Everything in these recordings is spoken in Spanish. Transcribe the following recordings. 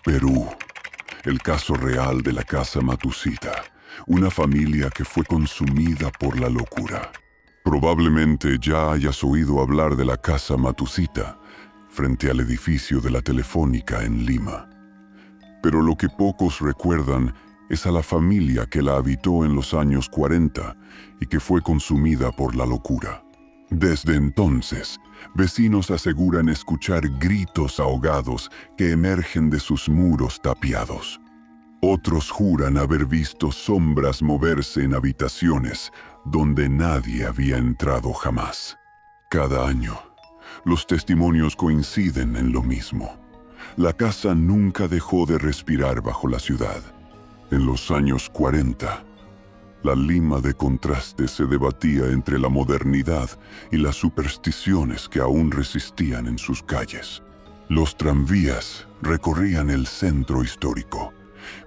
Perú. El caso real de la casa Matsushita, una familia que fue consumida por la locura. Probablemente ya hayas oído hablar de la casa Matsushita, frente al edificio de la Telefónica en Lima. Pero lo que pocos recuerdan es a la familia que la habitó en los años 40 y que fue consumida por la locura. Desde entonces, vecinos aseguran escuchar gritos ahogados que emergen de sus muros tapiados. Otros juran haber visto sombras moverse en habitaciones donde nadie había entrado jamás. Cada año, los testimonios coinciden en lo mismo. La casa nunca dejó de respirar bajo la ciudad. En los años 40, la Lima de contraste se debatía entre la modernidad y las supersticiones que aún resistían en sus calles. Los tranvías recorrían el centro histórico,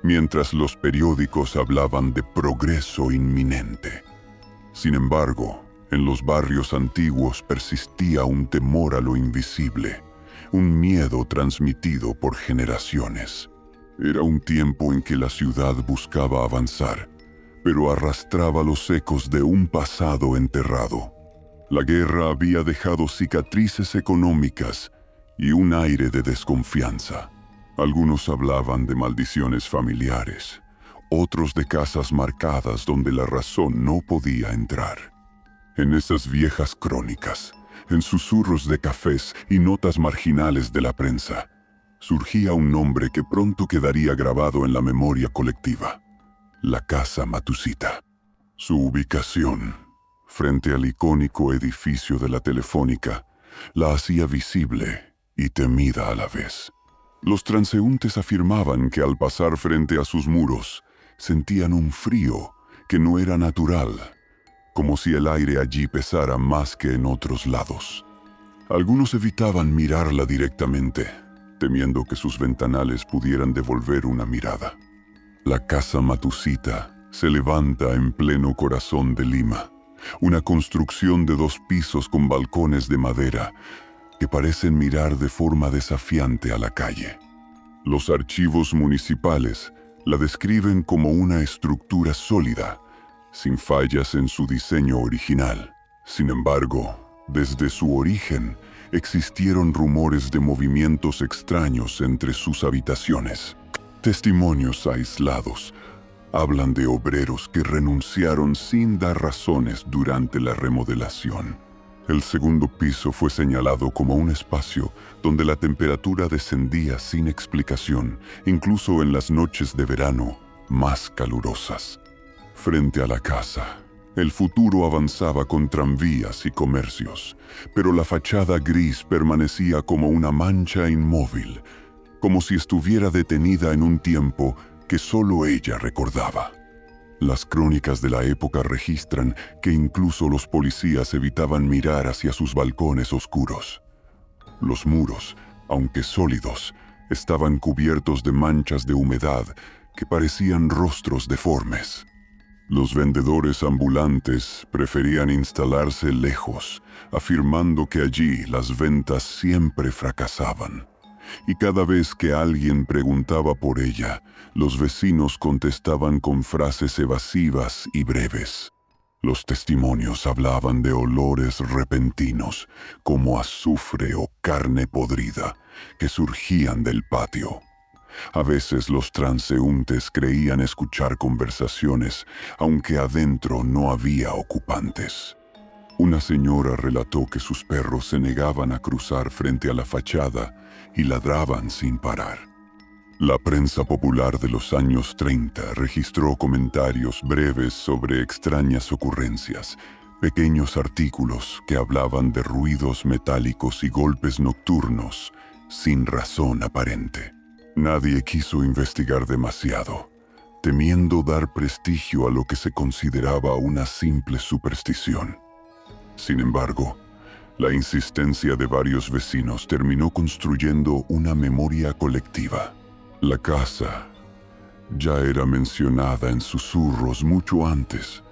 mientras los periódicos hablaban de progreso inminente. Sin embargo, en los barrios antiguos persistía un temor a lo invisible, un miedo transmitido por generaciones. Era un tiempo en que la ciudad buscaba avanzar, pero arrastraba los ecos de un pasado enterrado. La guerra había dejado cicatrices económicas y un aire de desconfianza. Algunos hablaban de maldiciones familiares, otros de casas marcadas donde la razón no podía entrar. En esas viejas crónicas, en susurros de cafés y notas marginales de la prensa, surgía un nombre que pronto quedaría grabado en la memoria colectiva: la casa Matsushita. Su ubicación, frente al icónico edificio de la Telefónica, la hacía visible y temida a la vez. Los transeúntes afirmaban que al pasar frente a sus muros, sentían un frío que no era natural, como si el aire allí pesara más que en otros lados. Algunos evitaban mirarla directamente, temiendo que sus ventanales pudieran devolver una mirada. La casa Matsushita se levanta en pleno corazón de Lima, una construcción de 2 pisos con balcones de madera que parecen mirar de forma desafiante a la calle. Los archivos municipales la describen como una estructura sólida, sin fallas en su diseño original. Sin embargo, desde su origen, existieron rumores de movimientos extraños entre sus habitaciones. Testimonios aislados hablan de obreros que renunciaron sin dar razones durante la remodelación. El segundo piso fue señalado como un espacio donde la temperatura descendía sin explicación, incluso en las noches de verano más calurosas. Frente a la casa, el futuro avanzaba con tranvías y comercios, pero la fachada gris permanecía como una mancha inmóvil, como si estuviera detenida en un tiempo que solo ella recordaba. Las crónicas de la época registran que incluso los policías evitaban mirar hacia sus balcones oscuros. Los muros, aunque sólidos, estaban cubiertos de manchas de humedad que parecían rostros deformes. Los vendedores ambulantes preferían instalarse lejos, afirmando que allí las ventas siempre fracasaban. Y cada vez que alguien preguntaba por ella, los vecinos contestaban con frases evasivas y breves. Los testimonios hablaban de olores repentinos, como azufre o carne podrida, que surgían del patio. A veces los transeúntes creían escuchar conversaciones, aunque adentro no había ocupantes. Una señora relató que sus perros se negaban a cruzar frente a la fachada y ladraban sin parar. La prensa popular de los años 30 registró comentarios breves sobre extrañas ocurrencias, pequeños artículos que hablaban de ruidos metálicos y golpes nocturnos sin razón aparente. Nadie quiso investigar demasiado, temiendo dar prestigio a lo que se consideraba una simple superstición. Sin embargo, la insistencia de varios vecinos terminó construyendo una memoria colectiva. La casa ya era mencionada en susurros mucho antes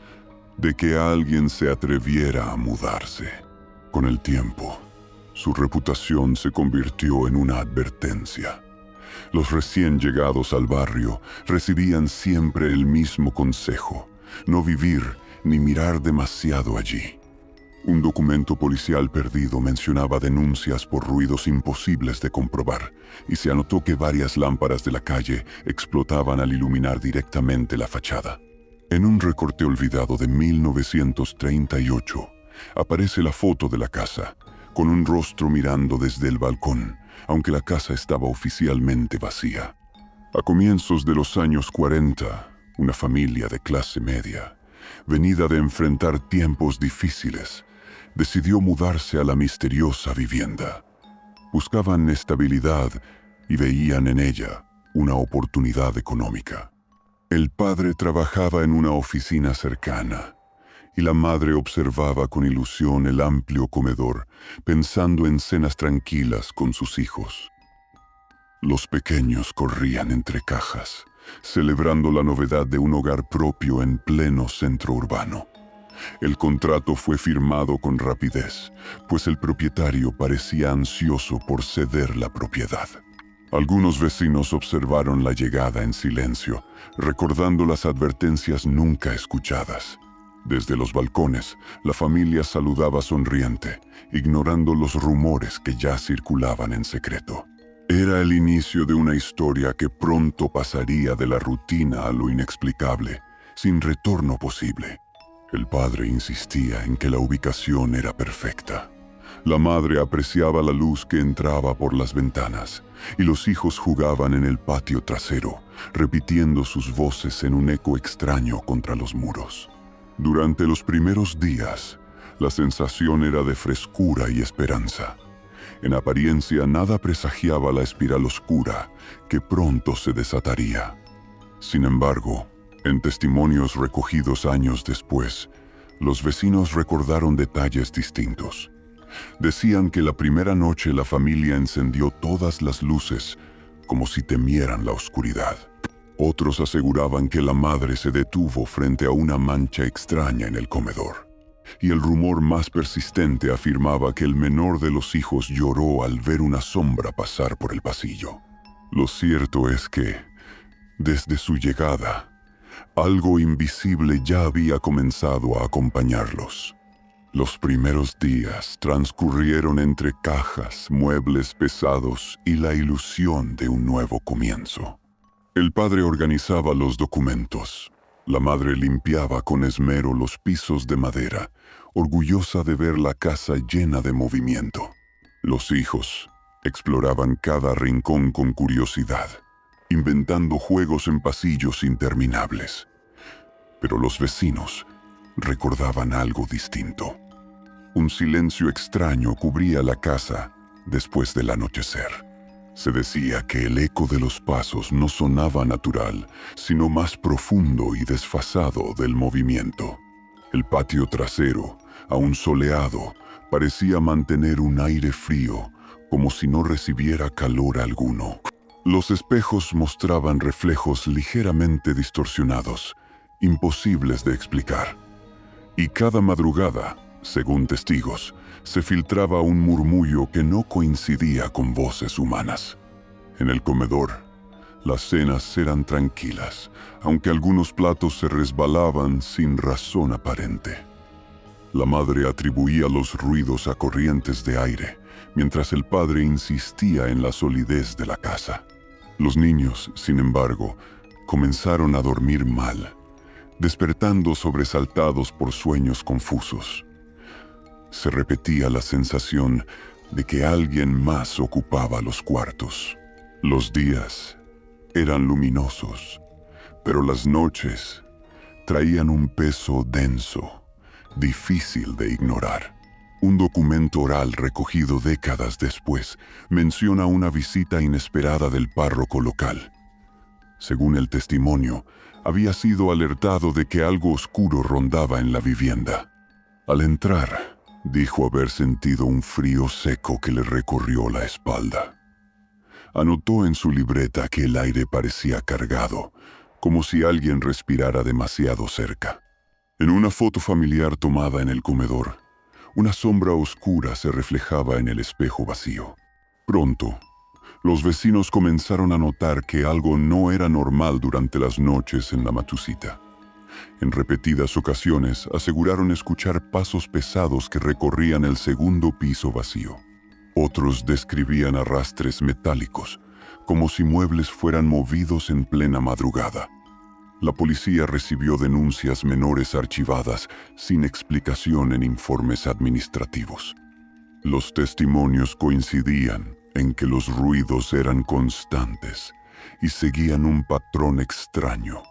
de que alguien se atreviera a mudarse. Con el tiempo, su reputación se convirtió en una advertencia. Los recién llegados al barrio recibían siempre el mismo consejo: no vivir ni mirar demasiado allí. Un documento policial perdido mencionaba denuncias por ruidos imposibles de comprobar, y se anotó que varias lámparas de la calle explotaban al iluminar directamente la fachada. En un recorte olvidado de 1938, aparece la foto de la casa, con un rostro mirando desde el balcón, aunque la casa estaba oficialmente vacía. A comienzos de los años 40, una familia de clase media, venida de enfrentar tiempos difíciles, decidió mudarse a la misteriosa vivienda. Buscaban estabilidad y veían en ella una oportunidad económica. El padre trabajaba en una oficina cercana y la madre observaba con ilusión el amplio comedor, pensando en cenas tranquilas con sus hijos. Los pequeños corrían entre cajas, celebrando la novedad de un hogar propio en pleno centro urbano. El contrato fue firmado con rapidez, pues el propietario parecía ansioso por ceder la propiedad. Algunos vecinos observaron la llegada en silencio, recordando las advertencias nunca escuchadas. Desde los balcones, la familia saludaba sonriente, ignorando los rumores que ya circulaban en secreto. Era el inicio de una historia que pronto pasaría de la rutina a lo inexplicable, sin retorno posible. El padre insistía en que la ubicación era perfecta. La madre apreciaba la luz que entraba por las ventanas, y los hijos jugaban en el patio trasero, repitiendo sus voces en un eco extraño contra los muros. Durante los primeros días, la sensación era de frescura y esperanza. En apariencia, nada presagiaba la espiral oscura que pronto se desataría. Sin embargo, en testimonios recogidos años después, los vecinos recordaron detalles distintos. Decían que la primera noche la familia encendió todas las luces, como si temieran la oscuridad. Otros aseguraban que la madre se detuvo frente a una mancha extraña en el comedor. Y el rumor más persistente afirmaba que el menor de los hijos lloró al ver una sombra pasar por el pasillo. Lo cierto es que, desde su llegada, algo invisible ya había comenzado a acompañarlos. Los primeros días transcurrieron entre cajas, muebles pesados y la ilusión de un nuevo comienzo. El padre organizaba los documentos. La madre limpiaba con esmero los pisos de madera, orgullosa de ver la casa llena de movimiento. Los hijos exploraban cada rincón con curiosidad, inventando juegos en pasillos interminables. Pero los vecinos recordaban algo distinto. Un silencio extraño cubría la casa después del anochecer. Se decía que el eco de los pasos no sonaba natural, sino más profundo y desfasado del movimiento. El patio trasero, aún soleado, parecía mantener un aire frío, como si no recibiera calor alguno. Los espejos mostraban reflejos ligeramente distorsionados, imposibles de explicar. Y cada madrugada, según testigos, se filtraba un murmullo que no coincidía con voces humanas. En el comedor, las cenas eran tranquilas, aunque algunos platos se resbalaban sin razón aparente. La madre atribuía los ruidos a corrientes de aire, mientras el padre insistía en la solidez de la casa. Los niños, sin embargo, comenzaron a dormir mal, despertando sobresaltados por sueños confusos. Se repetía la sensación de que alguien más ocupaba los cuartos. Los días eran luminosos, pero las noches traían un peso denso, difícil de ignorar. Un documento oral recogido décadas después menciona una visita inesperada del párroco local. Según el testimonio, había sido alertado de que algo oscuro rondaba en la vivienda. Al entrar, dijo haber sentido un frío seco que le recorrió la espalda. Anotó en su libreta que el aire parecía cargado, como si alguien respirara demasiado cerca. En una foto familiar tomada en el comedor, una sombra oscura se reflejaba en el espejo vacío. Pronto, Los vecinos comenzaron a notar que algo no era normal durante las noches en la Matusita. En repetidas ocasiones aseguraron escuchar pasos pesados que recorrían el segundo piso vacío. Otros describían arrastres metálicos, como si muebles fueran movidos en plena madrugada. La policía recibió denuncias menores archivadas sin explicación en informes administrativos. Los testimonios coincidían en que los ruidos eran constantes y seguían un patrón extraño.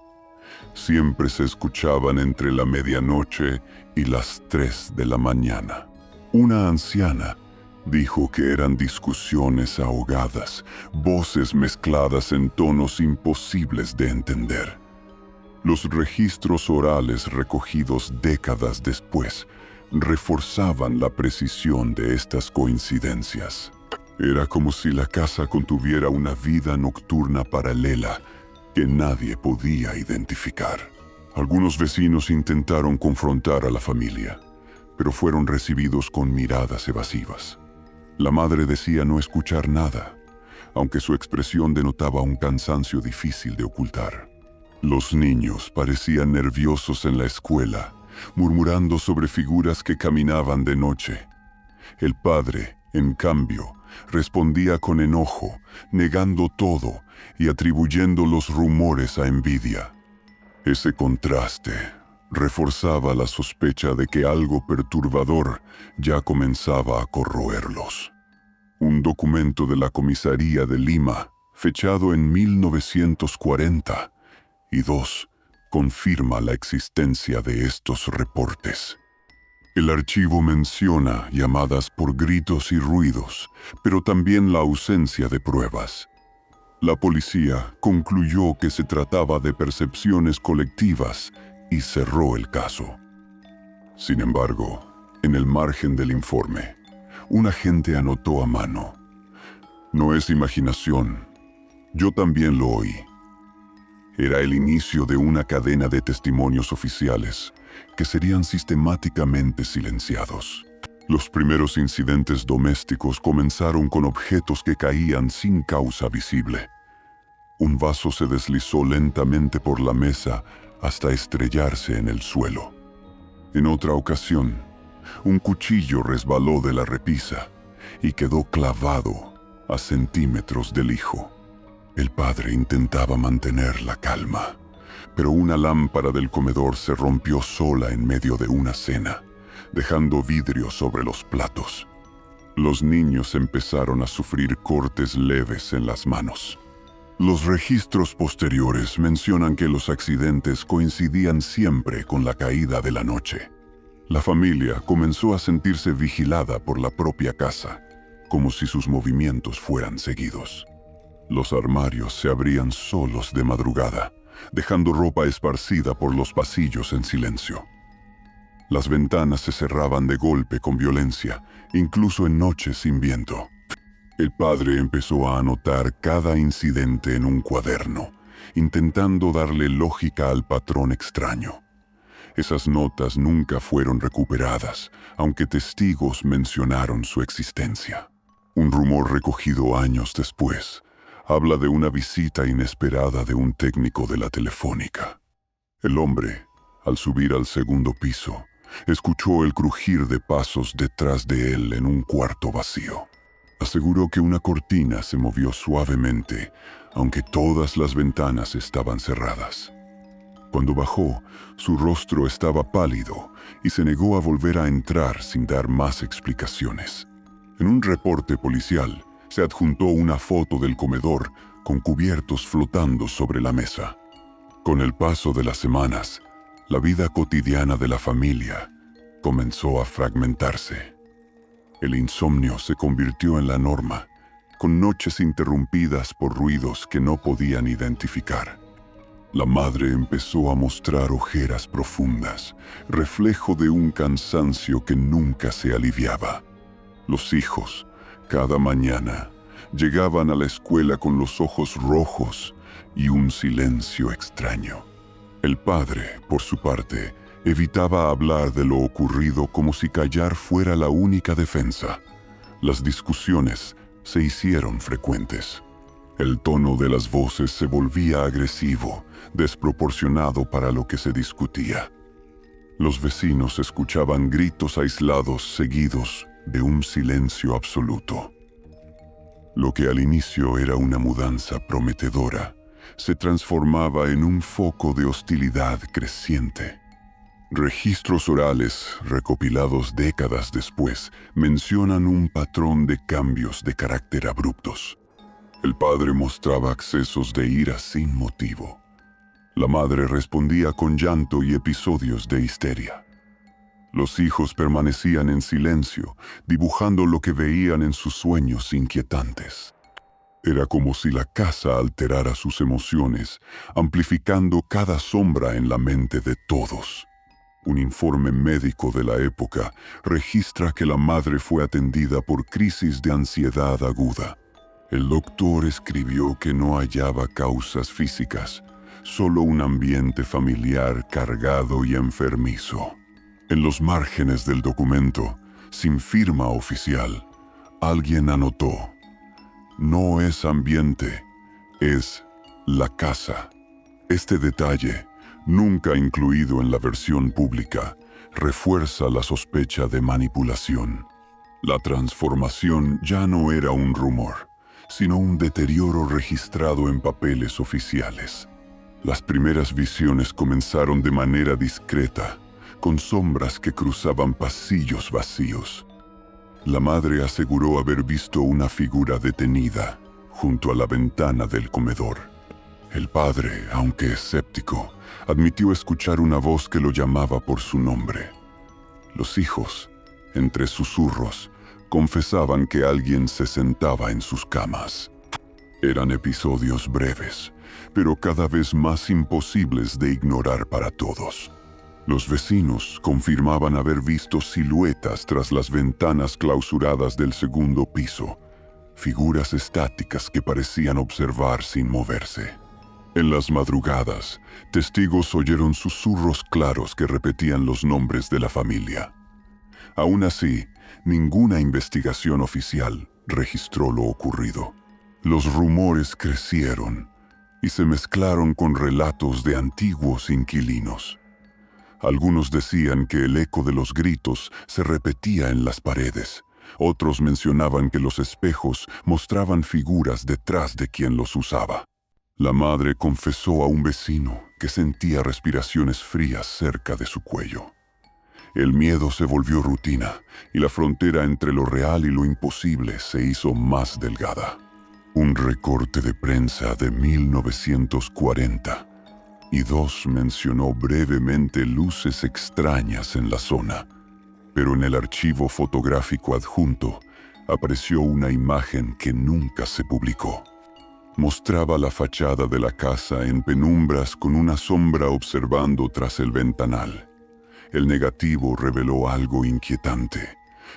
Siempre se escuchaban entre la medianoche y las 3 de la mañana. Una anciana dijo que eran discusiones ahogadas, voces mezcladas en tonos imposibles de entender. Los registros orales recogidos décadas después reforzaban la precisión de estas coincidencias. Era como si la casa contuviera una vida nocturna paralela que nadie podía identificar. Algunos vecinos intentaron confrontar a la familia, pero fueron recibidos con miradas evasivas. La madre decía no escuchar nada, aunque su expresión denotaba un cansancio difícil de ocultar. Los niños parecían nerviosos en la escuela, murmurando sobre figuras que caminaban de noche. El padre, en cambio, respondía con enojo, negando todo y atribuyendo los rumores a envidia. Ese contraste reforzaba la sospecha de que algo perturbador ya comenzaba a corroerlos. Un documento de la comisaría de Lima, fechado en 1942, confirma la existencia de estos reportes. El archivo menciona llamadas por gritos y ruidos, pero también la ausencia de pruebas. La policía concluyó que se trataba de percepciones colectivas y cerró el caso. Sin embargo, en el margen del informe, un agente anotó a mano: "No es imaginación, yo también lo oí". Era el inicio de una cadena de testimonios oficiales que serían sistemáticamente silenciados. Los primeros incidentes domésticos comenzaron con objetos que caían sin causa visible. Un vaso se deslizó lentamente por la mesa hasta estrellarse en el suelo. En otra ocasión, un cuchillo resbaló de la repisa y quedó clavado a centímetros del hijo. El padre intentaba mantener la calma, pero una lámpara del comedor se rompió sola en medio de una cena, dejando vidrio sobre los platos. Los niños empezaron a sufrir cortes leves en las manos. Los registros posteriores mencionan que los accidentes coincidían siempre con la caída de la noche. La familia comenzó a sentirse vigilada por la propia casa, como si sus movimientos fueran seguidos. Los armarios se abrían solos de madrugada, dejando ropa esparcida por los pasillos en silencio. Las ventanas se cerraban de golpe con violencia, incluso en noches sin viento. El padre empezó a anotar cada incidente en un cuaderno, intentando darle lógica al patrón extraño. Esas notas nunca fueron recuperadas, aunque testigos mencionaron su existencia. Un rumor recogido años después habla de una visita inesperada de un técnico de la telefónica. El hombre, al subir al segundo piso, escuchó el crujir de pasos detrás de él en un cuarto vacío. Aseguró que una cortina se movió suavemente, aunque todas las ventanas estaban cerradas. Cuando bajó, su rostro estaba pálido y se negó a volver a entrar sin dar más explicaciones. En un reporte policial, se adjuntó una foto del comedor con cubiertos flotando sobre la mesa. Con el paso de las semanas, la vida cotidiana de la familia comenzó a fragmentarse. El insomnio se convirtió en la norma, con noches interrumpidas por ruidos que no podían identificar. La madre empezó a mostrar ojeras profundas, reflejo de un cansancio que nunca se aliviaba. Los hijos, cada mañana, llegaban a la escuela con los ojos rojos y un silencio extraño. El padre, por su parte, evitaba hablar de lo ocurrido como si callar fuera la única defensa. Las discusiones se hicieron frecuentes. El tono de las voces se volvía agresivo, desproporcionado para lo que se discutía. Los vecinos escuchaban gritos aislados seguidos de un silencio absoluto. Lo que al inicio era una mudanza prometedora, se transformaba en un foco de hostilidad creciente. Registros orales, recopilados décadas después, mencionan un patrón de cambios de carácter abruptos. El padre mostraba accesos de ira sin motivo. La madre respondía con llanto y episodios de histeria. Los hijos permanecían en silencio, dibujando lo que veían en sus sueños inquietantes. Era como si la casa alterara sus emociones, amplificando cada sombra en la mente de todos. Un informe médico de la época registra que la madre fue atendida por crisis de ansiedad aguda. El doctor escribió que no hallaba causas físicas, solo un ambiente familiar cargado y enfermizo. En los márgenes del documento, sin firma oficial, alguien anotó: no es ambiente, es la casa. Este detalle, nunca incluido en la versión pública, refuerza la sospecha de manipulación. La transformación ya no era un rumor, sino un deterioro registrado en papeles oficiales. Las primeras visiones comenzaron de manera discreta, con sombras que cruzaban pasillos vacíos. La madre aseguró haber visto una figura detenida junto a la ventana del comedor. El padre, aunque escéptico, admitió escuchar una voz que lo llamaba por su nombre. Los hijos, entre susurros, confesaban que alguien se sentaba en sus camas. Eran episodios breves, pero cada vez más imposibles de ignorar para todos. Los vecinos confirmaban haber visto siluetas tras las ventanas clausuradas del segundo piso, figuras estáticas que parecían observar sin moverse. En las madrugadas, testigos oyeron susurros claros que repetían los nombres de la familia. Aún así, ninguna investigación oficial registró lo ocurrido. Los rumores crecieron y se mezclaron con relatos de antiguos inquilinos. Algunos decían que el eco de los gritos se repetía en las paredes. Otros mencionaban que los espejos mostraban figuras detrás de quien los usaba. La madre confesó a un vecino que sentía respiraciones frías cerca de su cuello. El miedo se volvió rutina y la frontera entre lo real y lo imposible se hizo más delgada. Un recorte de prensa de 1942 mencionó brevemente luces extrañas en la zona, pero en el archivo fotográfico adjunto apareció una imagen que nunca se publicó. Mostraba la fachada de la casa en penumbras con una sombra observando tras el ventanal. El negativo reveló algo inquietante.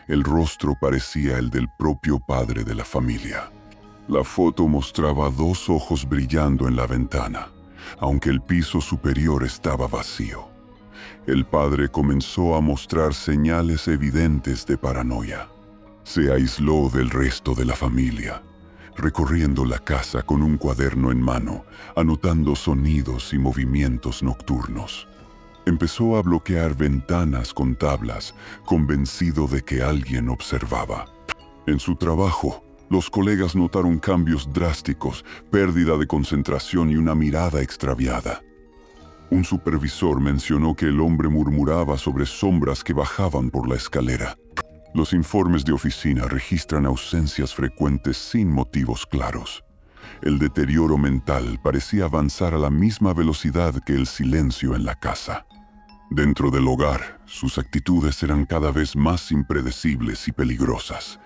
El rostro parecía el del propio padre de la familia. La foto mostraba dos ojos brillando en la ventana, aunque el piso superior estaba vacío. El padre comenzó a mostrar señales evidentes de paranoia. Se aisló del resto de la familia, recorriendo la casa con un cuaderno en mano, anotando sonidos y movimientos nocturnos. Empezó a bloquear ventanas con tablas, convencido de que alguien observaba. En su trabajo, los colegas notaron cambios drásticos, pérdida de concentración y una mirada extraviada. Un supervisor mencionó que el hombre murmuraba sobre sombras que bajaban por la escalera. Los informes de oficina registran ausencias frecuentes sin motivos claros. El deterioro mental parecía avanzar a la misma velocidad que el silencio en la casa. Dentro del hogar, sus actitudes eran cada vez más impredecibles y peligrosas.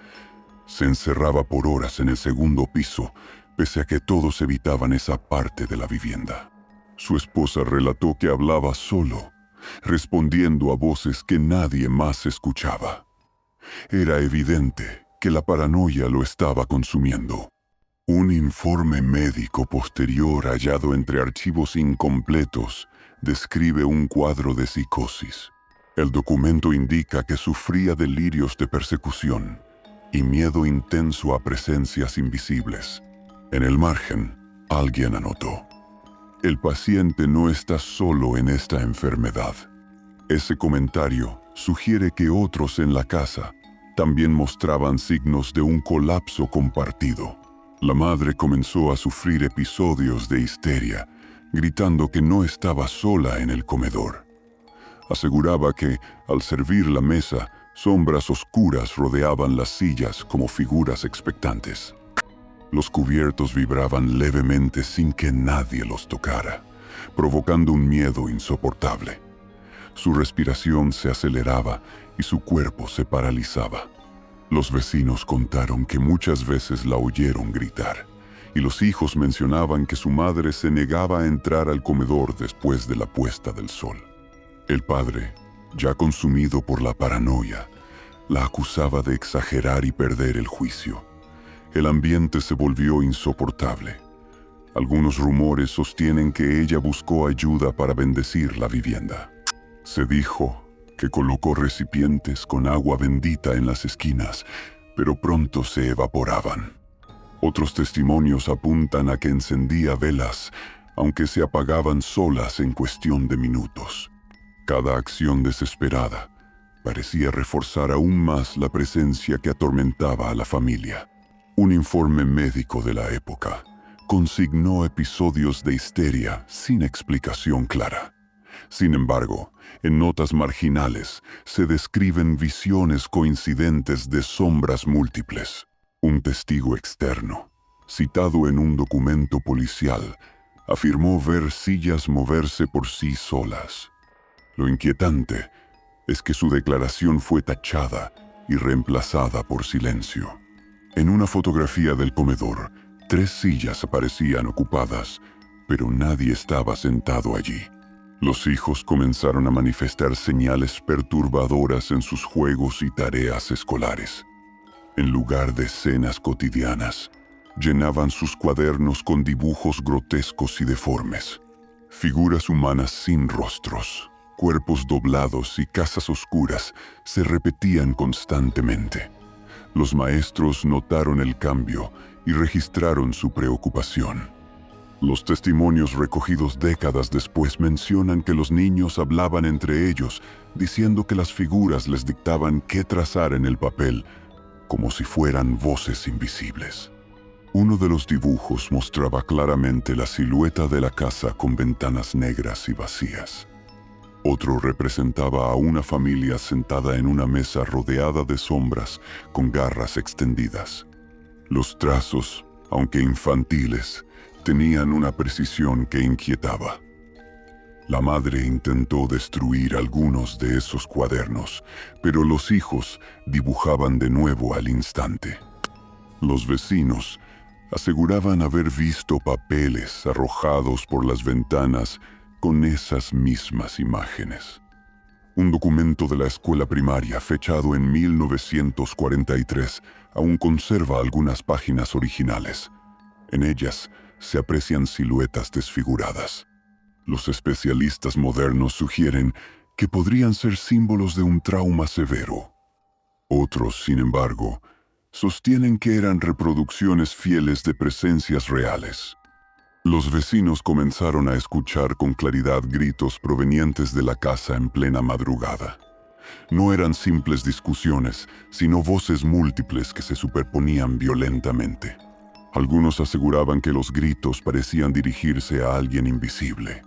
Se encerraba por horas en el segundo piso, pese a que todos evitaban esa parte de la vivienda. Su esposa relató que hablaba solo, respondiendo a voces que nadie más escuchaba. Era evidente que la paranoia lo estaba consumiendo. Un informe médico posterior hallado entre archivos incompletos describe un cuadro de psicosis. El documento indica que sufría delirios de persecución, y miedo intenso a presencias invisibles. En el margen, alguien anotó: el paciente no está solo en esta enfermedad. Ese comentario sugiere que otros en la casa también mostraban signos de un colapso compartido. La madre comenzó a sufrir episodios de histeria, gritando que no estaba sola en el comedor. Aseguraba que, al servir la mesa, sombras oscuras rodeaban las sillas como figuras expectantes. Los cubiertos vibraban levemente sin que nadie los tocara, provocando un miedo insoportable. Su respiración se aceleraba y su cuerpo se paralizaba. Los vecinos contaron que muchas veces la oyeron gritar, y los hijos mencionaban que su madre se negaba a entrar al comedor después de la puesta del sol. El padre, ya consumido por la paranoia, la acusaba de exagerar y perder el juicio. El ambiente se volvió insoportable. Algunos rumores sostienen que ella buscó ayuda para bendecir la vivienda. Se dijo que colocó recipientes con agua bendita en las esquinas, pero pronto se evaporaban. Otros testimonios apuntan a que encendía velas, aunque se apagaban solas en cuestión de minutos. Cada acción desesperada parecía reforzar aún más la presencia que atormentaba a la familia. Un informe médico de la época consignó episodios de histeria sin explicación clara. Sin embargo, en notas marginales se describen visiones coincidentes de sombras múltiples. Un testigo externo, citado en un documento policial, afirmó ver sillas moverse por sí solas. Lo inquietante es que su declaración fue tachada y reemplazada por silencio. En una fotografía del comedor, 3 sillas aparecían ocupadas, pero nadie estaba sentado allí. Los hijos comenzaron a manifestar señales perturbadoras en sus juegos y tareas escolares. En lugar de escenas cotidianas, llenaban sus cuadernos con dibujos grotescos y deformes. Figuras humanas sin rostros, cuerpos doblados y casas oscuras se repetían constantemente. Los maestros notaron el cambio y registraron su preocupación. Los testimonios recogidos décadas después mencionan que los niños hablaban entre ellos, diciendo que las figuras les dictaban qué trazar en el papel, como si fueran voces invisibles. Uno de los dibujos mostraba claramente la silueta de la casa con ventanas negras y vacías. Otro representaba a una familia sentada en una mesa rodeada de sombras con garras extendidas. Los trazos, aunque infantiles, tenían una precisión que inquietaba. La madre intentó destruir algunos de esos cuadernos, pero los hijos dibujaban de nuevo al instante. Los vecinos aseguraban haber visto papeles arrojados por las ventanas con esas mismas imágenes. Un documento de la escuela primaria fechado en 1943 aún conserva algunas páginas originales. En ellas se aprecian siluetas desfiguradas. Los especialistas modernos sugieren que podrían ser símbolos de un trauma severo. Otros, sin embargo, sostienen que eran reproducciones fieles de presencias reales. Los vecinos comenzaron a escuchar con claridad gritos provenientes de la casa en plena madrugada. No eran simples discusiones, sino voces múltiples que se superponían violentamente. Algunos aseguraban que los gritos parecían dirigirse a alguien invisible.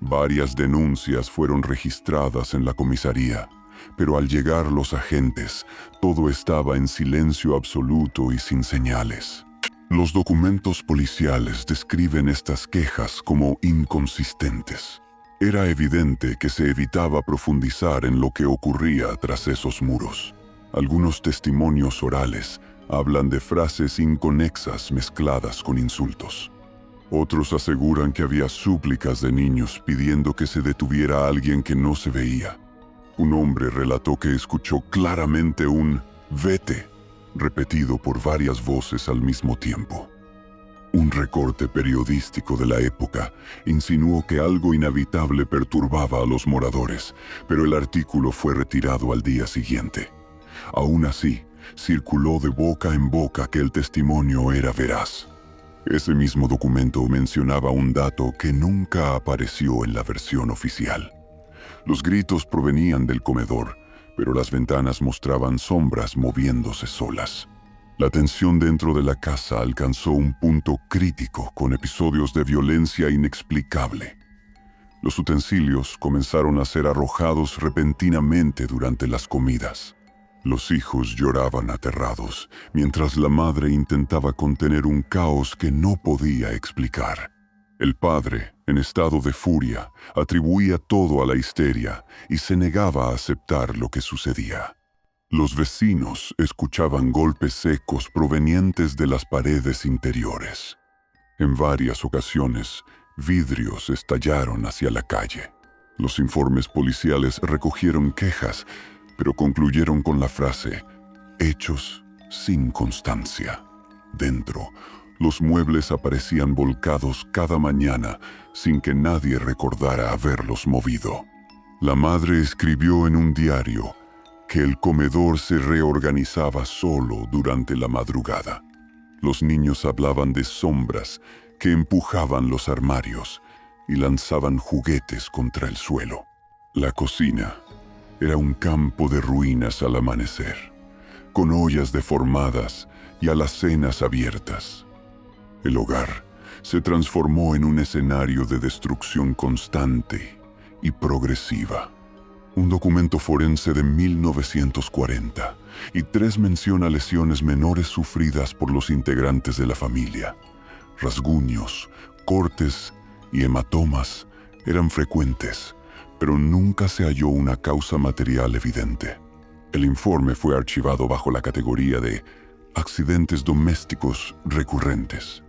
Varias denuncias fueron registradas en la comisaría, pero al llegar los agentes, todo estaba en silencio absoluto y sin señales. Los documentos policiales describen estas quejas como inconsistentes. Era evidente que se evitaba profundizar en lo que ocurría tras esos muros. Algunos testimonios orales hablan de frases inconexas mezcladas con insultos. Otros aseguran que había súplicas de niños pidiendo que se detuviera a alguien que no se veía. Un hombre relató que escuchó claramente un «vete», repetido por varias voces al mismo tiempo. Un recorte periodístico de la época insinuó que algo inhabitable perturbaba a los moradores, pero el artículo fue retirado al día siguiente. Aún así, circuló de boca en boca que el testimonio era veraz. Ese mismo documento mencionaba un dato que nunca apareció en la versión oficial. Los gritos provenían del comedor, pero las ventanas mostraban sombras moviéndose solas. La tensión dentro de la casa alcanzó un punto crítico con episodios de violencia inexplicable. Los utensilios comenzaron a ser arrojados repentinamente durante las comidas. Los hijos lloraban aterrados, mientras la madre intentaba contener un caos que no podía explicar. El padre, en estado de furia, atribuía todo a la histeria y se negaba a aceptar lo que sucedía. Los vecinos escuchaban golpes secos provenientes de las paredes interiores. En varias ocasiones, vidrios estallaron hacia la calle. Los informes policiales recogieron quejas, pero concluyeron con la frase, hechos sin constancia. Dentro, los muebles aparecían volcados cada mañana sin que nadie recordara haberlos movido. La madre escribió en un diario que el comedor se reorganizaba solo durante la madrugada. Los niños hablaban de sombras que empujaban los armarios y lanzaban juguetes contra el suelo. La cocina era un campo de ruinas al amanecer, con ollas deformadas y alacenas abiertas. El hogar se transformó en un escenario de destrucción constante y progresiva. Un documento forense de 1940 y 3 menciona lesiones menores sufridas por los integrantes de la familia. Rasguños, cortes y hematomas eran frecuentes, pero nunca se halló una causa material evidente. El informe fue archivado bajo la categoría de accidentes domésticos recurrentes.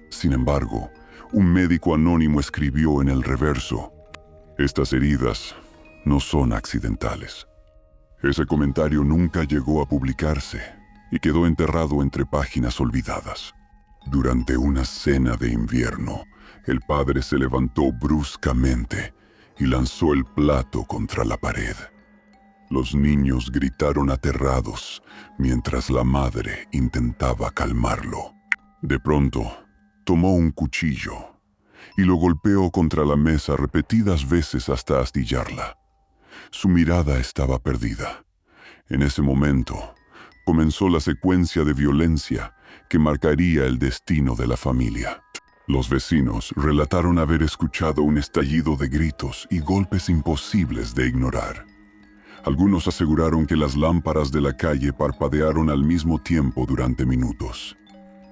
Sin embargo, un médico anónimo escribió en el reverso, estas heridas no son accidentales. Ese comentario nunca llegó a publicarse y quedó enterrado entre páginas olvidadas. Durante una cena de invierno, el padre se levantó bruscamente y lanzó el plato contra la pared. Los niños gritaron aterrados mientras la madre intentaba calmarlo. De pronto, tomó un cuchillo y lo golpeó contra la mesa repetidas veces hasta astillarla. Su mirada estaba perdida. En ese momento, comenzó la secuencia de violencia que marcaría el destino de la familia. Los vecinos relataron haber escuchado un estallido de gritos y golpes imposibles de ignorar. Algunos aseguraron que las lámparas de la calle parpadearon al mismo tiempo durante minutos.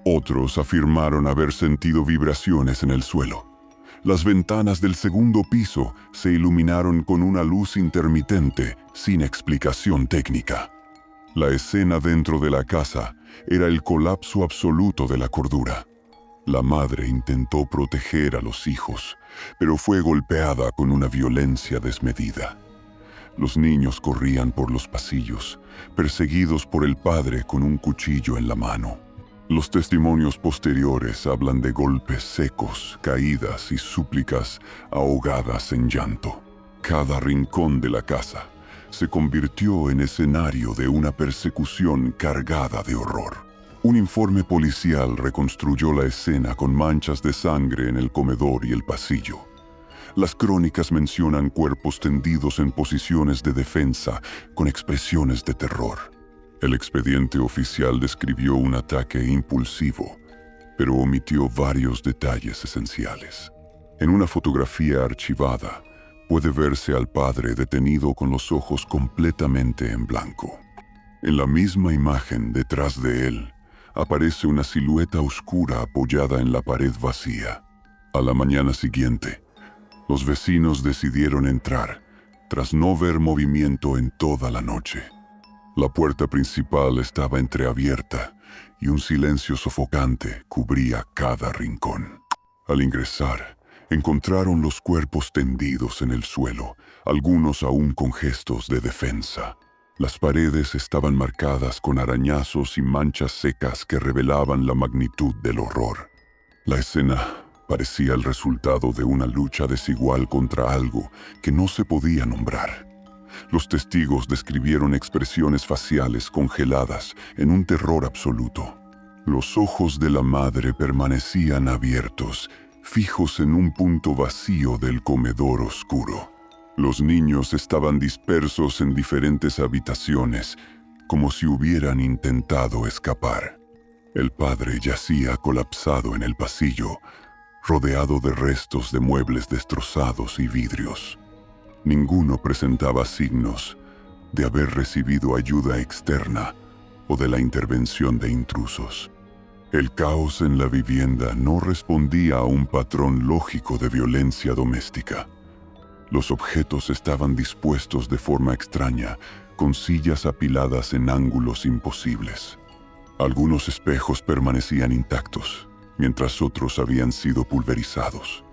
Otros afirmaron haber sentido vibraciones en el suelo. Las ventanas del segundo piso se iluminaron con una luz intermitente sin explicación técnica. La escena dentro de la casa era el colapso absoluto de la cordura. La madre intentó proteger a los hijos, pero fue golpeada con una violencia desmedida. Los niños corrían por los pasillos, perseguidos por el padre con un cuchillo en la mano. Los testimonios posteriores hablan de golpes secos, caídas y súplicas ahogadas en llanto. Cada rincón de la casa se convirtió en escenario de una persecución cargada de horror. Un informe policial reconstruyó la escena con manchas de sangre en el comedor y el pasillo. Las crónicas mencionan cuerpos tendidos en posiciones de defensa con expresiones de terror. El expediente oficial describió un ataque impulsivo, pero omitió varios detalles esenciales. En una fotografía archivada, puede verse al padre detenido con los ojos completamente en blanco. En la misma imagen, detrás de él, aparece una silueta oscura apoyada en la pared vacía. A la mañana siguiente, los vecinos decidieron entrar, tras no ver movimiento en toda la noche. La puerta principal estaba entreabierta y un silencio sofocante cubría cada rincón. Al ingresar, encontraron los cuerpos tendidos en el suelo, algunos aún con gestos de defensa. Las paredes estaban marcadas con arañazos y manchas secas que revelaban la magnitud del horror. La escena parecía el resultado de una lucha desigual contra algo que no se podía nombrar. Los testigos describieron expresiones faciales congeladas en un terror absoluto. Los ojos de la madre permanecían abiertos, fijos en un punto vacío del comedor oscuro. Los niños estaban dispersos en diferentes habitaciones, como si hubieran intentado escapar. El padre yacía colapsado en el pasillo, rodeado de restos de muebles destrozados y vidrios. Ninguno presentaba signos de haber recibido ayuda externa o de la intervención de intrusos. El caos en la vivienda no respondía a un patrón lógico de violencia doméstica. Los objetos estaban dispuestos de forma extraña, con sillas apiladas en ángulos imposibles. Algunos espejos permanecían intactos, mientras otros habían sido pulverizados.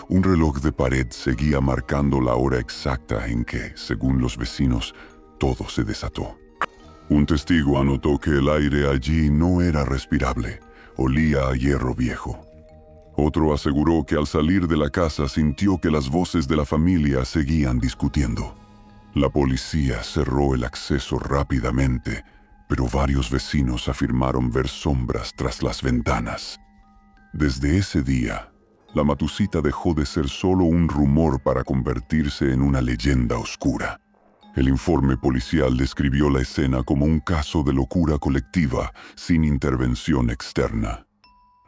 Un reloj de pared seguía marcando la hora exacta en que, según los vecinos, todo se desató. Un testigo anotó que el aire allí no era respirable, olía a hierro viejo. Otro aseguró que al salir de la casa sintió que las voces de la familia seguían discutiendo. La policía cerró el acceso rápidamente, pero varios vecinos afirmaron ver sombras tras las ventanas. Desde ese día, la Matusita dejó de ser solo un rumor para convertirse en una leyenda oscura. El informe policial describió la escena como un caso de locura colectiva sin intervención externa.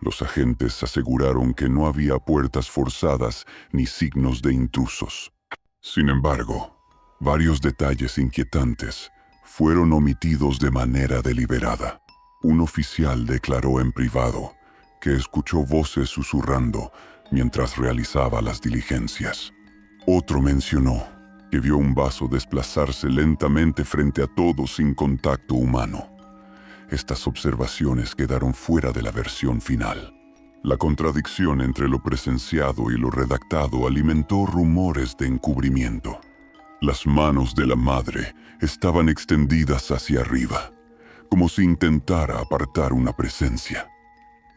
Los agentes aseguraron que no había puertas forzadas ni signos de intrusos. Sin embargo, varios detalles inquietantes fueron omitidos de manera deliberada. Un oficial declaró en privado que escuchó voces susurrando mientras realizaba las diligencias. Otro mencionó que vio un vaso desplazarse lentamente frente a todos sin contacto humano. Estas observaciones quedaron fuera de la versión final. La contradicción entre lo presenciado y lo redactado alimentó rumores de encubrimiento. Las manos de la madre estaban extendidas hacia arriba, como si intentara apartar una presencia.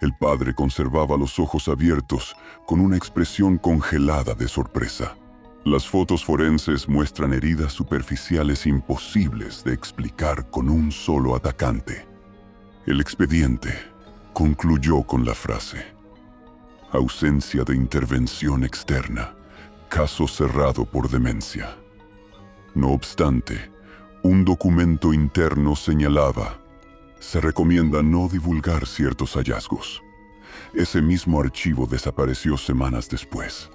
El padre conservaba los ojos abiertos con una expresión congelada de sorpresa. Las fotos forenses muestran heridas superficiales imposibles de explicar con un solo atacante. El expediente concluyó con la frase: ausencia de intervención externa, caso cerrado por demencia. No obstante, un documento interno señalaba: se recomienda no divulgar ciertos hallazgos. Ese mismo archivo desapareció semanas después.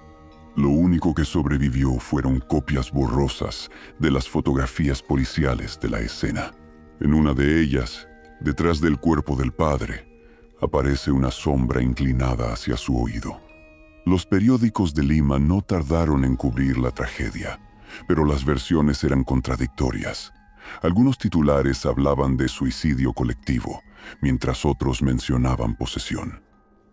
Lo único que sobrevivió fueron copias borrosas de las fotografías policiales de la escena. En una de ellas, detrás del cuerpo del padre, aparece una sombra inclinada hacia su oído. Los periódicos de Lima no tardaron en cubrir la tragedia, pero las versiones eran contradictorias. Algunos titulares hablaban de suicidio colectivo, mientras otros mencionaban posesión.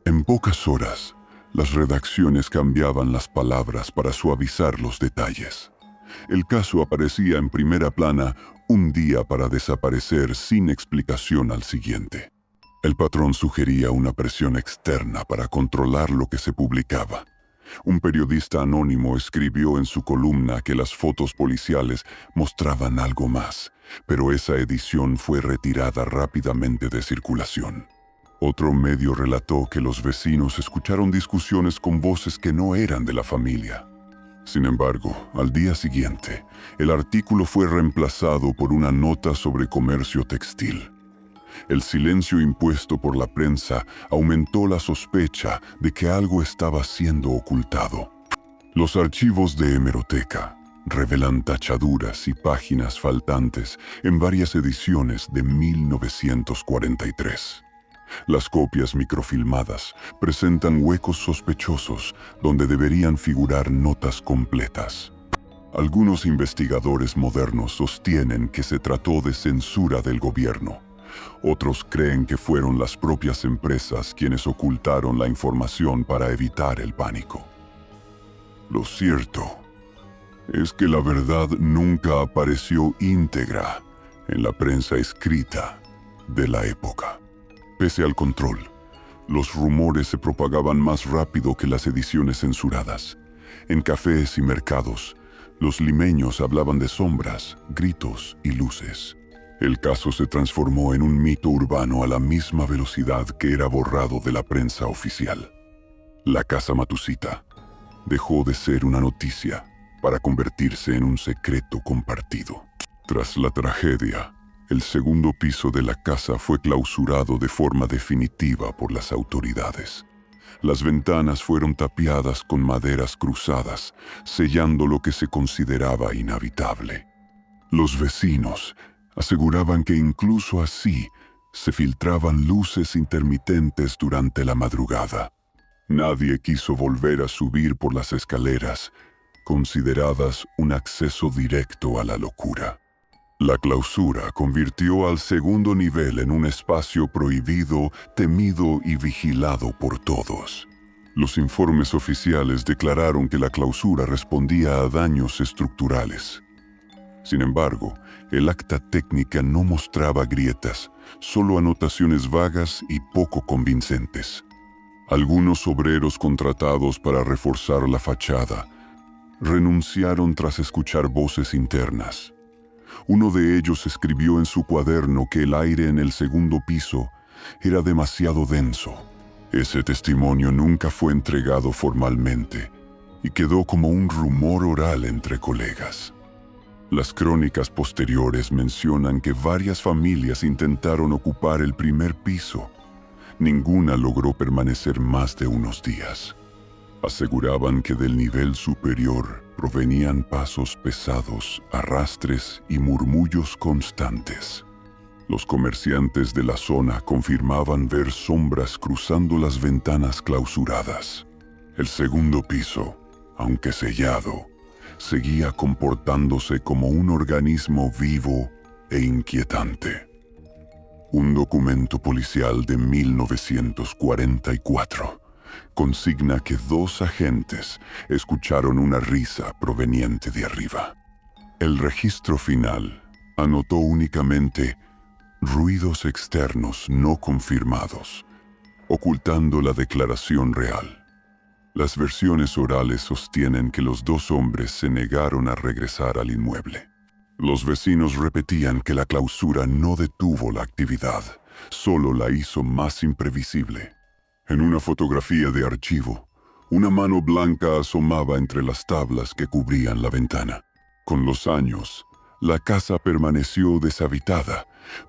En pocas horas, las redacciones cambiaban las palabras para suavizar los detalles. El caso aparecía en primera plana un día para desaparecer sin explicación al siguiente. El patrón sugería una presión externa para controlar lo que se publicaba. Un periodista anónimo escribió en su columna que las fotos policiales mostraban algo más, pero esa edición fue retirada rápidamente de circulación. Otro medio relató que los vecinos escucharon discusiones con voces que no eran de la familia. Sin embargo, al día siguiente, el artículo fue reemplazado por una nota sobre comercio textil. El silencio impuesto por la prensa aumentó la sospecha de que algo estaba siendo ocultado. Los archivos de hemeroteca revelan tachaduras y páginas faltantes en varias ediciones de 1943. Las copias microfilmadas presentan huecos sospechosos donde deberían figurar notas completas. Algunos investigadores modernos sostienen que se trató de censura del gobierno. Otros creen que fueron las propias empresas quienes ocultaron la información para evitar el pánico. Lo cierto es que la verdad nunca apareció íntegra en la prensa escrita de la época. Pese al control, los rumores se propagaban más rápido que las ediciones censuradas. En cafés y mercados, Los limeños hablaban de sombras, gritos y luces. El caso se transformó en un mito urbano a la misma velocidad que era borrado de la prensa oficial. La casa Matusita dejó de ser una noticia para convertirse en un secreto compartido. Tras la tragedia, el segundo piso de la casa fue clausurado de forma definitiva por las autoridades. Las ventanas fueron tapiadas con maderas cruzadas, sellando lo que se consideraba inhabitable. Los vecinos aseguraban que incluso así se filtraban luces intermitentes durante la madrugada. Nadie quiso volver a subir por las escaleras, consideradas un acceso directo a la locura. La clausura convirtió al segundo nivel en un espacio prohibido, temido y vigilado por todos. Los informes oficiales declararon que la clausura respondía a daños estructurales. Sin embargo, el acta técnica no mostraba grietas, solo anotaciones vagas y poco convincentes. Algunos obreros contratados para reforzar la fachada renunciaron tras escuchar voces internas. Uno de ellos escribió en su cuaderno que el aire en el segundo piso era demasiado denso. Ese testimonio nunca fue entregado formalmente y quedó como un rumor oral entre colegas. Las crónicas posteriores mencionan que varias familias intentaron ocupar el primer piso. Ninguna logró permanecer más de unos días. Aseguraban que del nivel superior provenían pasos pesados, arrastres y murmullos constantes. Los comerciantes de la zona confirmaban ver sombras cruzando las ventanas clausuradas. El segundo piso, aunque sellado, seguía comportándose como un organismo vivo e inquietante. Un documento policial de 1944 consigna que 2 agentes escucharon una risa proveniente de arriba. El registro final anotó únicamente ruidos externos no confirmados, ocultando la declaración real. Las versiones orales sostienen que los 2 hombres se negaron a regresar al inmueble. Los vecinos repetían que la clausura no detuvo la actividad, solo la hizo más imprevisible. En una fotografía de archivo, una mano blanca asomaba entre las tablas que cubrían la ventana. Con los años, la casa permaneció deshabitada,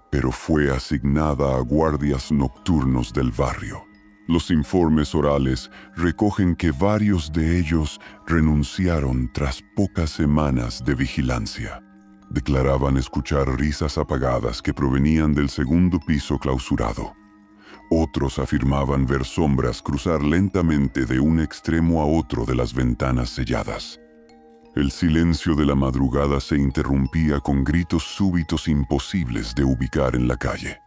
pero fue asignada a guardias nocturnos del barrio. Los informes orales recogen que varios de ellos renunciaron tras pocas semanas de vigilancia. Declaraban escuchar risas apagadas que provenían del segundo piso clausurado. Otros afirmaban ver sombras cruzar lentamente de un extremo a otro de las ventanas selladas. El silencio de la madrugada se interrumpía con gritos súbitos imposibles de ubicar en la calle.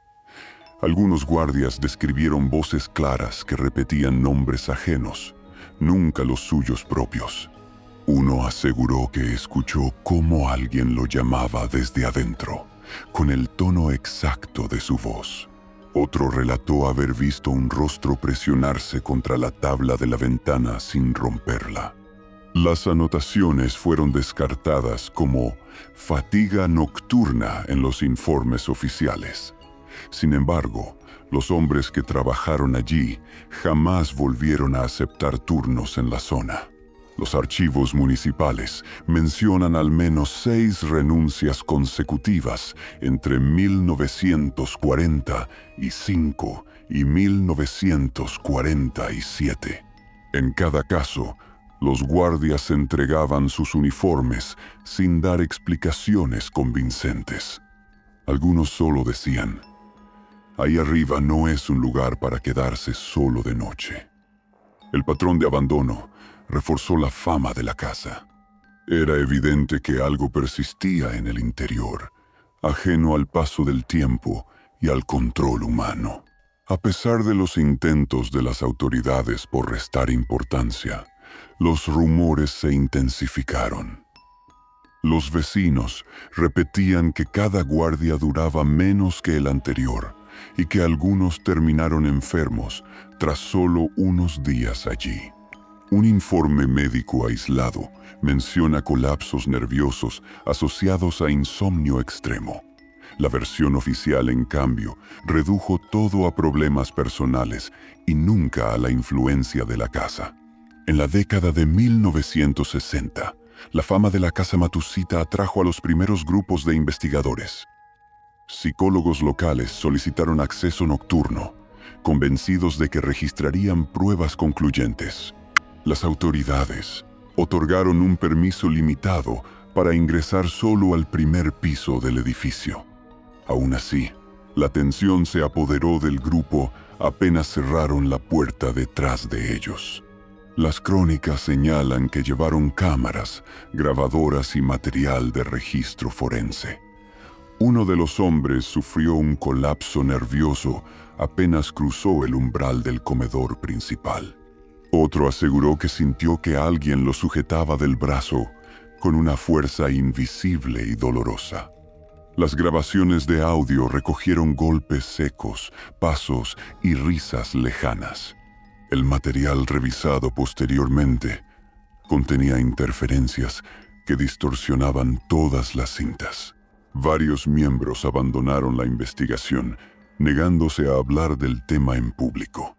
Algunos guardias describieron voces claras que repetían nombres ajenos, nunca los suyos propios. Uno aseguró que escuchó cómo alguien lo llamaba desde adentro, con el tono exacto de su voz. Otro relató haber visto un rostro presionarse contra la tabla de la ventana sin romperla. Las anotaciones fueron descartadas como fatiga nocturna en los informes oficiales. Sin embargo, los hombres que trabajaron allí jamás volvieron a aceptar turnos en la zona. Los archivos municipales mencionan al menos 6 renuncias consecutivas entre 1945 y 1947. En cada caso, los guardias entregaban sus uniformes sin dar explicaciones convincentes. Algunos solo decían: "Ahí arriba no es un lugar para quedarse solo de noche". El patrón de abandono reforzó la fama de la casa. Era evidente que algo persistía en el interior, ajeno al paso del tiempo y al control humano. A pesar de los intentos de las autoridades por restar importancia, los rumores se intensificaron. Los vecinos repetían que cada guardia duraba menos que el anterior y que algunos terminaron enfermos tras solo unos días allí. Un informe médico aislado menciona colapsos nerviosos asociados a insomnio extremo. La versión oficial, en cambio, redujo todo a problemas personales y nunca a la influencia de la casa. En la década de 1960, la fama de la casa Matsushita atrajo a los primeros grupos de investigadores. Psicólogos locales solicitaron acceso nocturno, convencidos de que registrarían pruebas concluyentes. Las autoridades otorgaron un permiso limitado para ingresar solo al primer piso del edificio. Aún así, la tensión se apoderó del grupo apenas cerraron la puerta detrás de ellos. Las crónicas señalan que llevaron cámaras, grabadoras y material de registro forense. Uno de los hombres sufrió un colapso nervioso apenas cruzó el umbral del comedor principal. Otro aseguró que sintió que alguien lo sujetaba del brazo con una fuerza invisible y dolorosa. Las grabaciones de audio recogieron golpes secos, pasos y risas lejanas. El material revisado posteriormente contenía interferencias que distorsionaban todas las cintas. Varios miembros abandonaron la investigación, negándose a hablar del tema en público.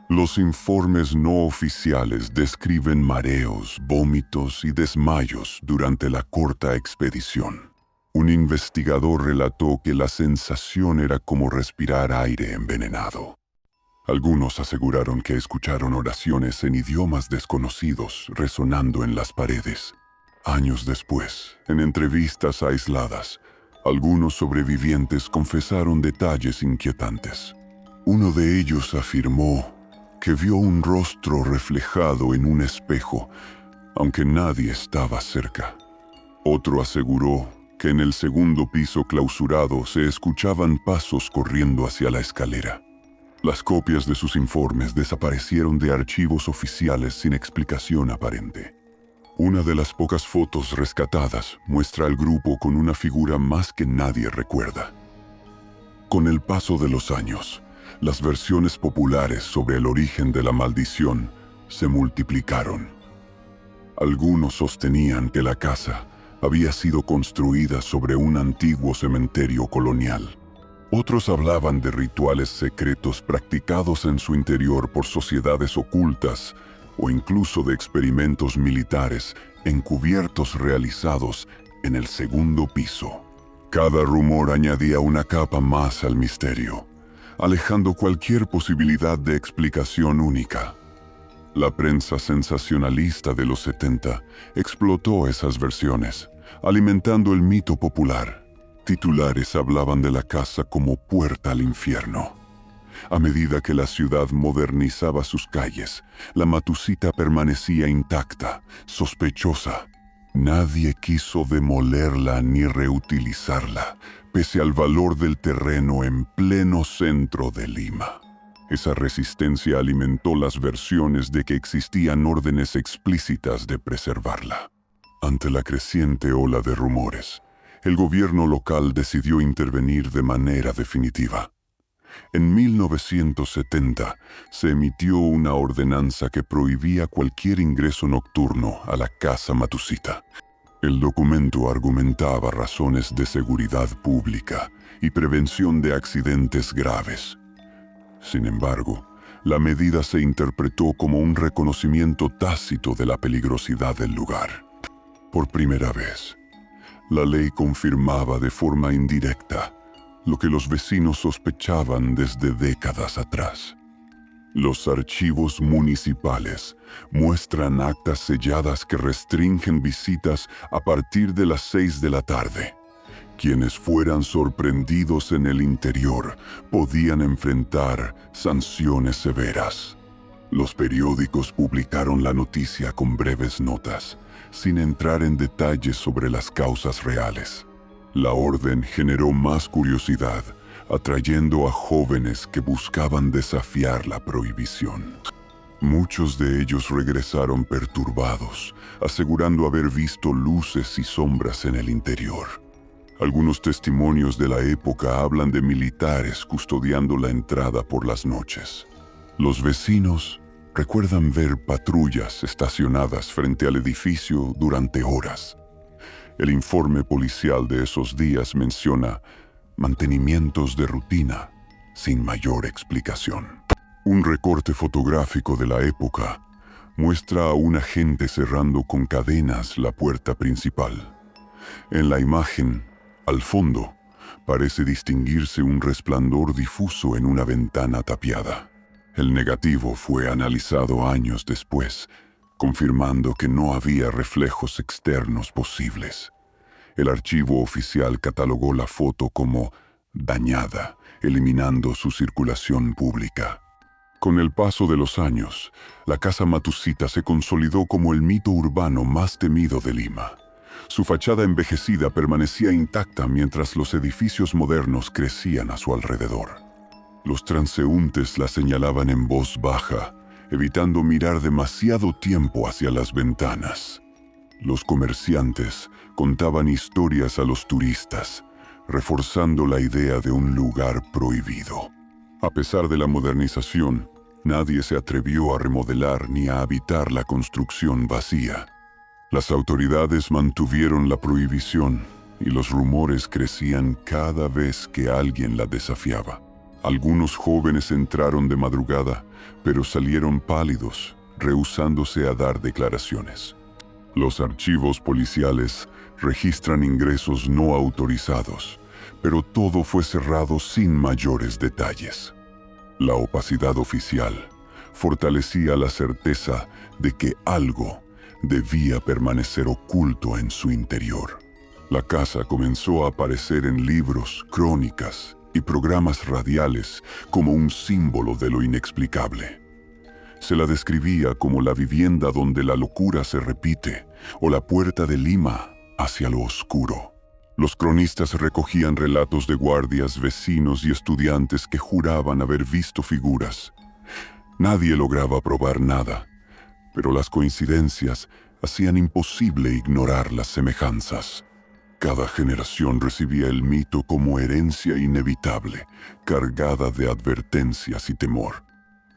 Los informes no oficiales describen mareos, vómitos y desmayos durante la corta expedición. Un investigador relató que la sensación era como respirar aire envenenado. Algunos aseguraron que escucharon oraciones en idiomas desconocidos resonando en las paredes. Años después, en entrevistas aisladas, algunos sobrevivientes confesaron detalles inquietantes. Uno de ellos afirmó que vio un rostro reflejado en un espejo, aunque nadie estaba cerca. Otro aseguró que en el segundo piso clausurado se escuchaban pasos corriendo hacia la escalera. Las copias de sus informes desaparecieron de archivos oficiales sin explicación aparente. Una de las pocas fotos rescatadas muestra al grupo con una figura más que nadie recuerda. Con el paso de los años, las versiones populares sobre el origen de la maldición se multiplicaron. Algunos sostenían que la casa había sido construida sobre un antiguo cementerio colonial. Otros hablaban de rituales secretos practicados en su interior por sociedades ocultas o incluso de experimentos militares encubiertos realizados en el segundo piso. Cada rumor añadía una capa más al misterio, alejando cualquier posibilidad de explicación única. La prensa sensacionalista de los 70 explotó esas versiones, alimentando el mito popular. Titulares hablaban de la casa como puerta al infierno. A medida que la ciudad modernizaba sus calles, la Matsushita permanecía intacta, sospechosa. Nadie quiso demolerla ni reutilizarla, pese al valor del terreno en pleno centro de Lima. Esa resistencia alimentó las versiones de que existían órdenes explícitas de preservarla. Ante la creciente ola de rumores, el gobierno local decidió intervenir de manera definitiva. En 1970 se emitió una ordenanza que prohibía cualquier ingreso nocturno a la casa Matsushita. El documento argumentaba razones de seguridad pública y prevención de accidentes graves. Sin embargo, la medida se interpretó como un reconocimiento tácito de la peligrosidad del lugar. Por primera vez, la ley confirmaba de forma indirecta lo que los vecinos sospechaban desde décadas atrás. Los archivos municipales muestran actas selladas que restringen visitas a partir de las 6 de la tarde. Quienes fueran sorprendidos en el interior podían enfrentar sanciones severas. Los periódicos publicaron la noticia con breves notas, sin entrar en detalles sobre las causas reales. La orden generó más curiosidad, atrayendo a jóvenes que buscaban desafiar la prohibición. Muchos de ellos regresaron perturbados, asegurando haber visto luces y sombras en el interior. Algunos testimonios de la época hablan de militares custodiando la entrada por las noches. Los vecinos recuerdan ver patrullas estacionadas frente al edificio durante horas. El informe policial de esos días menciona mantenimientos de rutina, sin mayor explicación. Un recorte fotográfico de la época muestra a un agente cerrando con cadenas la puerta principal. En la imagen, al fondo, parece distinguirse un resplandor difuso en una ventana tapiada. El negativo fue analizado años después, confirmando que no había reflejos externos posibles. El archivo oficial catalogó la foto como dañada, eliminando su circulación pública. Con el paso de los años, la Casa Matucita se consolidó como el mito urbano más temido de Lima. Su fachada envejecida permanecía intacta mientras los edificios modernos crecían a su alrededor. Los transeúntes la señalaban en voz baja, evitando mirar demasiado tiempo hacia las ventanas. Los comerciantes contaban historias a los turistas, reforzando la idea de un lugar prohibido. A pesar de la modernización, nadie se atrevió a remodelar ni a habitar la construcción vacía. Las autoridades mantuvieron la prohibición y los rumores crecían cada vez que alguien la desafiaba. Algunos jóvenes entraron de madrugada, pero salieron pálidos, rehusándose a dar declaraciones. Los archivos policiales registran ingresos no autorizados, pero todo fue cerrado sin mayores detalles. La opacidad oficial fortalecía la certeza de que algo debía permanecer oculto en su interior. La casa comenzó a aparecer en libros, crónicas y programas radiales como un símbolo de lo inexplicable. Se la describía como la vivienda donde la locura se repite o la puerta de Lima hacia lo oscuro. Los cronistas recogían relatos de guardias, vecinos y estudiantes que juraban haber visto figuras. Nadie lograba probar nada, pero las coincidencias hacían imposible ignorar las semejanzas. Cada generación recibía el mito como herencia inevitable, cargada de advertencias y temor.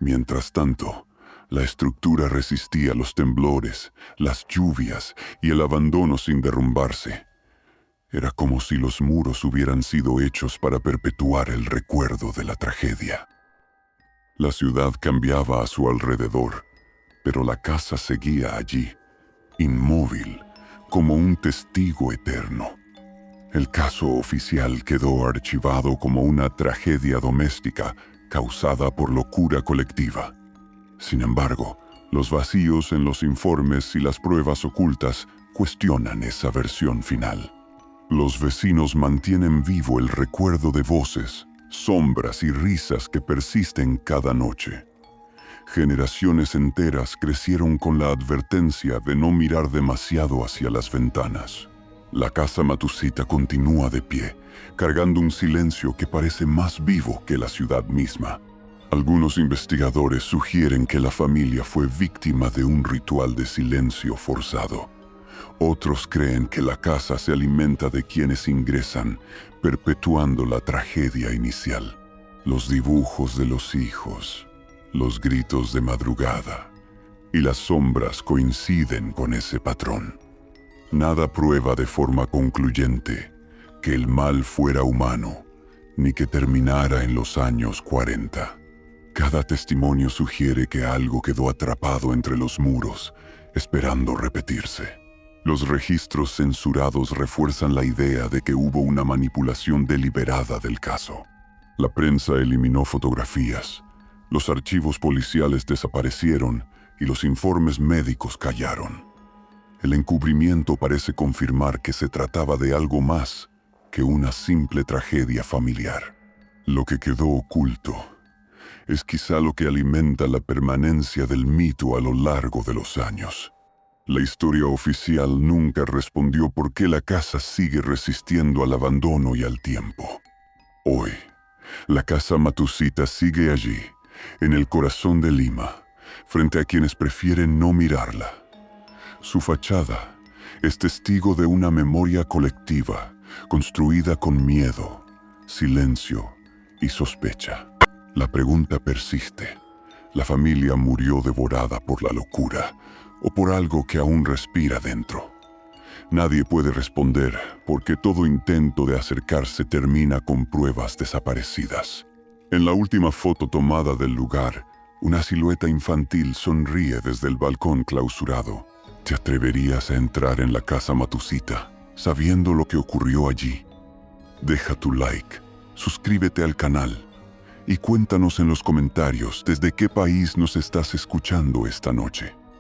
Mientras tanto, la estructura resistía los temblores, las lluvias y el abandono sin derrumbarse. Era como si los muros hubieran sido hechos para perpetuar el recuerdo de la tragedia. La ciudad cambiaba a su alrededor, pero la casa seguía allí, inmóvil, como un testigo eterno. El caso oficial quedó archivado como una tragedia doméstica causada por locura colectiva. Sin embargo, los vacíos en los informes y las pruebas ocultas cuestionan esa versión final. Los vecinos mantienen vivo el recuerdo de voces, sombras y risas que persisten cada noche. Generaciones enteras crecieron con la advertencia de no mirar demasiado hacia las ventanas. La Casa Matucita continúa de pie, cargando un silencio que parece más vivo que la ciudad misma. Algunos investigadores sugieren que la familia fue víctima de un ritual de silencio forzado. Otros creen que la casa se alimenta de quienes ingresan, perpetuando la tragedia inicial. Los dibujos de los hijos, los gritos de madrugada y las sombras coinciden con ese patrón. Nada prueba de forma concluyente que el mal fuera humano, ni que terminara en los años 40. Cada testimonio sugiere que algo quedó atrapado entre los muros, esperando repetirse. Los registros censurados refuerzan la idea de que hubo una manipulación deliberada del caso. La prensa eliminó fotografías, los archivos policiales desaparecieron y los informes médicos callaron. El encubrimiento parece confirmar que se trataba de algo más que una simple tragedia familiar. Lo que quedó oculto es quizá lo que alimenta la permanencia del mito a lo largo de los años. La historia oficial nunca respondió por qué la casa sigue resistiendo al abandono y al tiempo. Hoy, la Casa Matucita sigue allí, en el corazón de Lima, frente a quienes prefieren no mirarla. Su fachada es testigo de una memoria colectiva, construida con miedo, silencio y sospecha. La pregunta persiste: La familia murió devorada por la locura o por algo que aún respira dentro. Nadie puede responder porque todo intento de acercarse termina con pruebas desaparecidas. En la última foto tomada del lugar, una silueta infantil sonríe desde el balcón clausurado. ¿Te atreverías a entrar en la casa Matusita sabiendo lo que ocurrió allí? Deja tu like, suscríbete al canal y cuéntanos en los comentarios desde qué país nos estás escuchando esta noche.